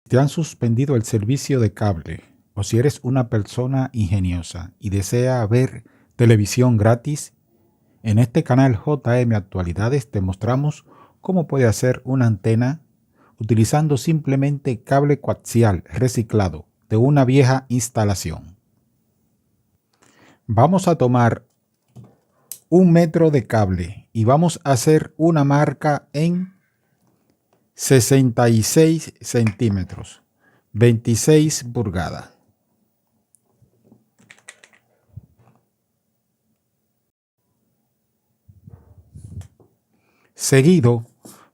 ¿Te han suspendido el servicio de cable? O si eres una persona ingeniosa y desea ver televisión gratis, en este canal JM Actualidades te mostramos cómo puede hacer una antena utilizando simplemente cable coaxial reciclado de una vieja instalación. Vamos a tomar 1 metro de cable y vamos a hacer una marca en 66 centímetros, 26 pulgadas. Seguido,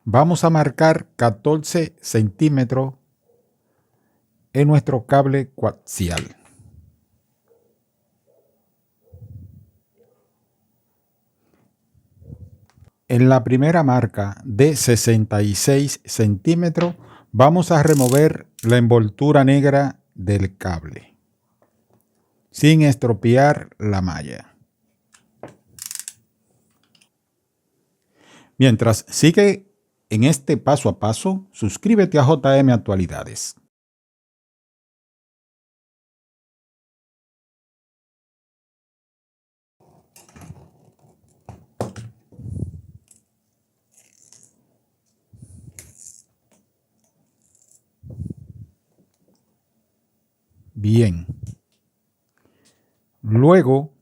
vamos a marcar 14 centímetros en nuestro cable coaxial. En la primera marca de 66 centímetros vamos a remover la envoltura negra del cable sin estropear la malla. Mientras sigue en este paso a paso, suscríbete a JM Actualidades. Bien. Luego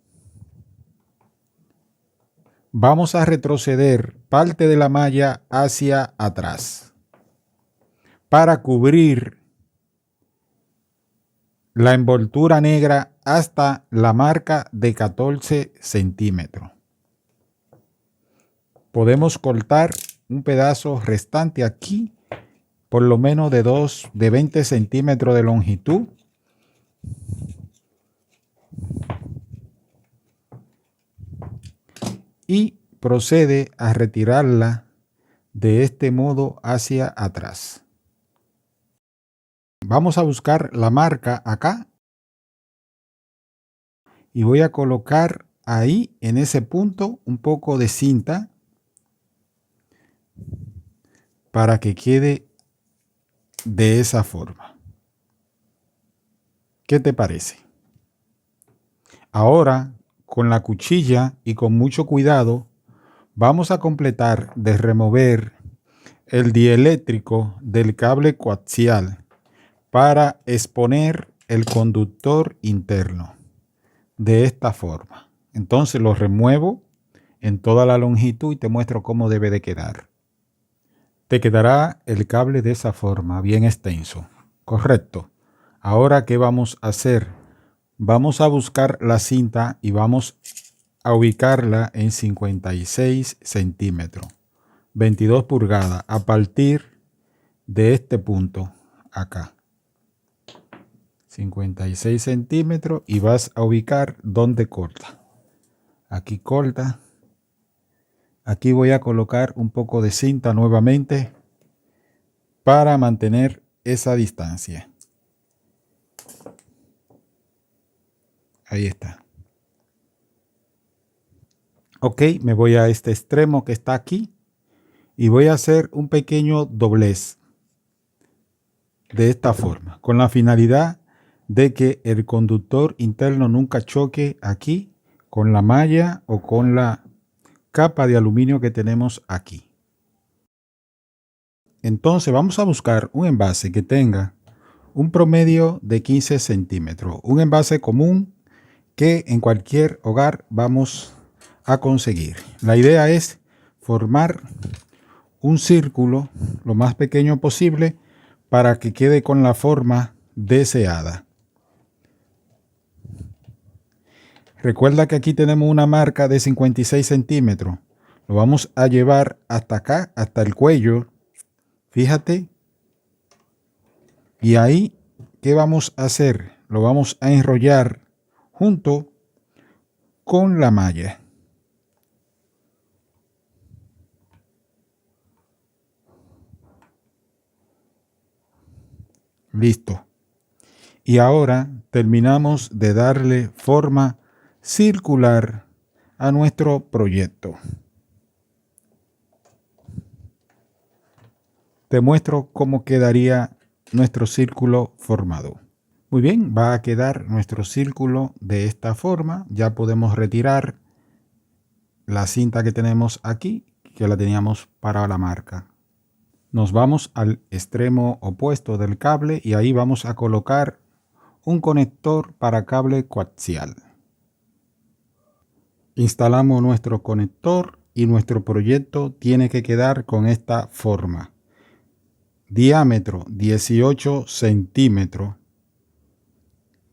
vamos a retroceder parte de la malla hacia atrás para cubrir la envoltura negra hasta la marca de 14 centímetros. Podemos cortar un pedazo restante aquí, por lo menos de 20 centímetros de longitud. Y procede a retirarla de este modo hacia atrás. Vamos a buscar la marca acá y voy a colocar ahí en ese punto un poco de cinta para que quede de esa forma. ¿Qué te parece? Ahora, con la cuchilla y con mucho cuidado, vamos a completar de remover el dieléctrico del cable coaxial para exponer el conductor interno de esta forma. Entonces lo remuevo en toda la longitud y te muestro cómo debe de quedar. Te quedará el cable de esa forma, bien extenso. Correcto. Ahora, ¿qué vamos a hacer? Vamos a buscar la cinta y vamos a ubicarla en 56 centímetros, 22 pulgadas, a partir de este punto acá. 56 centímetros y vas a ubicar donde corta. Aquí corta. Aquí voy a colocar un poco de cinta nuevamente para mantener esa distancia. Ahí está. Ok, me voy a este extremo que está aquí y voy a hacer un pequeño doblez de esta forma, con la finalidad de que el conductor interno nunca choque aquí con la malla o con la capa de aluminio que tenemos aquí. Entonces vamos a buscar un envase que tenga un promedio de 15 centímetros, un envase común que en cualquier hogar vamos a conseguir. La idea es formar un círculo lo más pequeño posible para que quede con la forma deseada. Recuerda que aquí tenemos una marca de 56 centímetros. Lo vamos a llevar hasta acá, hasta el cuello. Fíjate. Y ahí, ¿qué vamos a hacer? Lo vamos a enrollar junto con la malla. Listo. Y ahora terminamos de darle forma circular a nuestro proyecto. Te muestro cómo quedaría nuestro círculo formado. Muy bien, va a quedar nuestro círculo de esta forma. Ya podemos retirar la cinta que tenemos aquí, que la teníamos para la marca. Nos vamos al extremo opuesto del cable y ahí vamos a colocar un conector para cable coaxial. Instalamos nuestro conector y nuestro proyecto tiene que quedar con esta forma. Diámetro 18 centímetros,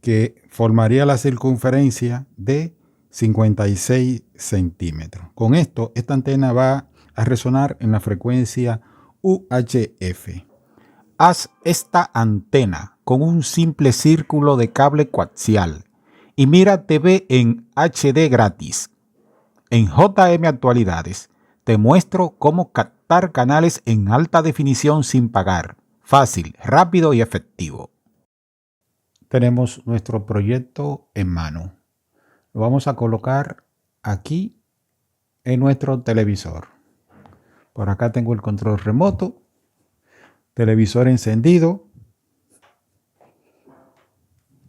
que formaría la circunferencia de 56 centímetros. Con esto, esta antena va a resonar en la frecuencia UHF. Haz esta antena con un simple círculo de cable coaxial y mira TV en HD gratis. En JM Actualidades te muestro cómo captar canales en alta definición sin pagar. Fácil, rápido y efectivo. Tenemos nuestro proyecto en mano. Lo vamos a colocar aquí en nuestro televisor. Por acá tengo el control remoto, televisor encendido.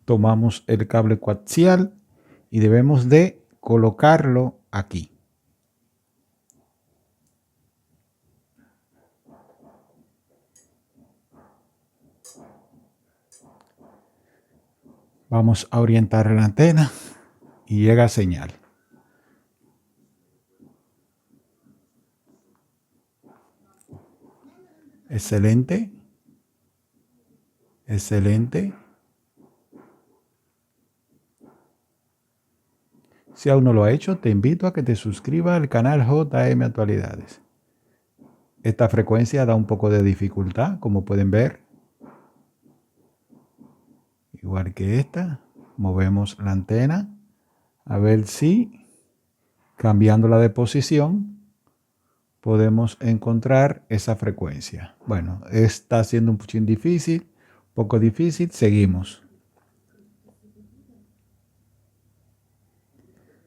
Tomamos el cable coaxial y debemos de colocarlo aquí. Vamos a orientar la antena y llega señal. Excelente. Excelente. Si aún no lo ha hecho, te invito a que te suscribas al canal JM Actualidades. Esta frecuencia da un poco de dificultad, como pueden ver. Igual que esta, movemos la antena a ver si, cambiándola de posición, podemos encontrar esa frecuencia. Bueno, está siendo un poco difícil, seguimos.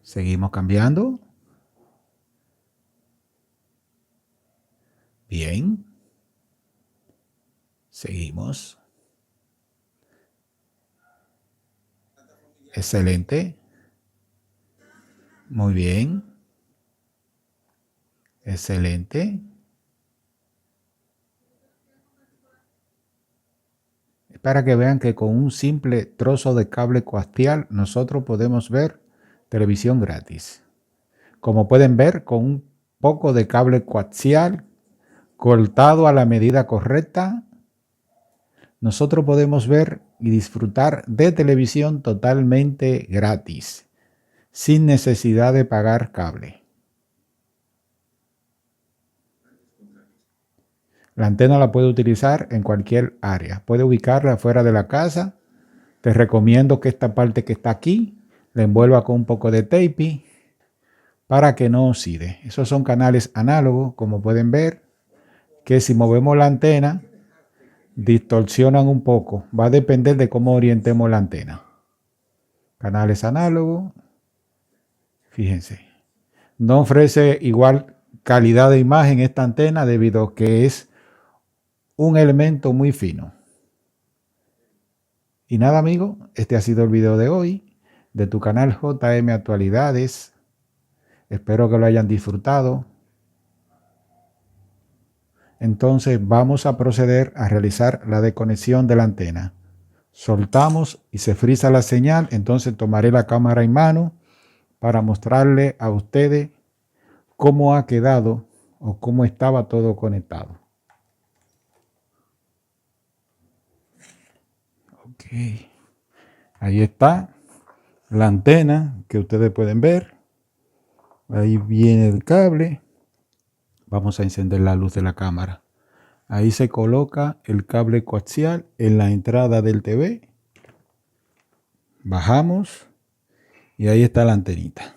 Seguimos cambiando. Bien. Seguimos. Excelente. Muy bien. Excelente. Para que vean que con un simple trozo de cable coaxial nosotros podemos ver televisión gratis. Como pueden ver, con un poco de cable coaxial cortado a la medida correcta, nosotros podemos ver y disfrutar de televisión totalmente gratis, sin necesidad de pagar cable. La antena la puede utilizar en cualquier área. Puede ubicarla fuera de la casa. Te recomiendo que esta parte que está aquí la envuelva con un poco de tape para que no oxide. Esos son canales análogos, como pueden ver, que si movemos la antena distorsionan un poco. Va a depender de cómo orientemos la antena. Canales análogos. Fíjense. No ofrece igual calidad de imagen esta antena debido a que es un elemento muy fino. Y nada, amigos, este ha sido el video de hoy de tu canal JM Actualidades. Espero que lo hayan disfrutado. Entonces vamos a proceder a realizar la desconexión de la antena. Soltamos y se frisa la señal. Entonces tomaré la cámara en mano para mostrarle a ustedes cómo ha quedado o cómo estaba todo conectado. Ok, ahí está la antena que ustedes pueden ver. Ahí viene el cable. Vamos a encender la luz de la cámara. Ahí se coloca el cable coaxial en la entrada del TV. Bajamos y ahí está la antenita.